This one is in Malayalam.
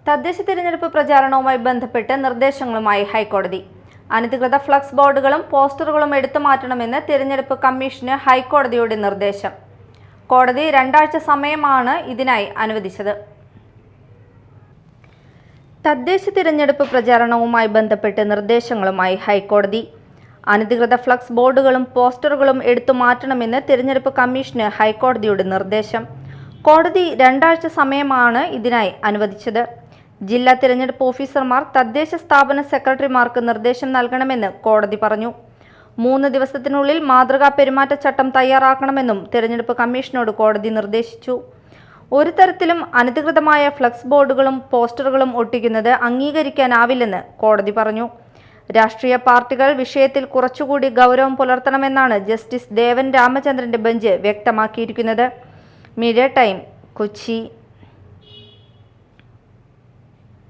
തദ്ദേശ തിരഞ്ഞെടുപ്പ് പ്രചാരണവുമായി ബന്ധപ്പെട്ട് നിർദ്ദേശങ്ങളുമായി ഹൈക്കോടതി. അനധികൃത ഫ്ലക്സ് ബോർഡുകളും പോസ്റ്ററുകളും എടുത്തുമാറ്റണമെന്ന് തിരഞ്ഞെടുപ്പ് കമ്മീഷന് ഹൈക്കോടതിയുടെ നിർദ്ദേശം. കോടതി 2 ആഴ്ച സമയമാണ് ഇതിനായി അനുവദിച്ചത്. തദ്ദേശ തിരഞ്ഞെടുപ്പ് പ്രചാരണവുമായി ബന്ധപ്പെട്ട് നിർദ്ദേശങ്ങളുമായി ഹൈക്കോടതി. അനധികൃത ഫ്ലക്സ് ബോർഡുകളും പോസ്റ്ററുകളും എടുത്തുമാറ്റണമെന്ന് തിരഞ്ഞെടുപ്പ് കമ്മീഷന് ഹൈക്കോടതിയുടെ നിർദ്ദേശം. കോടതി 2 ആഴ്ച സമയമാണ് ഇതിനായി അനുവദിച്ചത്. ജില്ലാ തിരഞ്ഞെടുപ്പ് ഓഫീസർമാർ തദ്ദേശ സ്ഥാപന സെക്രട്ടറിമാർക്ക് നിർദ്ദേശം നൽകണമെന്ന് കോടതി പറഞ്ഞു. 3 ദിവസത്തിനുള്ളിൽ മാതൃകാ പെരുമാറ്റച്ചട്ടം തയ്യാറാക്കണമെന്നും തിരഞ്ഞെടുപ്പ് കമ്മീഷനോട് കോടതി നിർദ്ദേശിച്ചു. ഒരു തരത്തിലും അനധികൃതമായ ഫ്ലക്സ് ബോർഡുകളും പോസ്റ്ററുകളും ഒട്ടിക്കുന്നത് അംഗീകരിക്കാനാവില്ലെന്ന് കോടതി പറഞ്ഞു. രാഷ്ട്രീയ പാർട്ടികൾ വിഷയത്തിൽ കുറച്ചുകൂടി ഗൗരവം പുലർത്തണമെന്നാണ് ജസ്റ്റിസ് ദേവൻ രാമചന്ദ്രന്റെ ബെഞ്ച് വ്യക്തമാക്കിയിരിക്കുന്നത്. Media time, Kochi.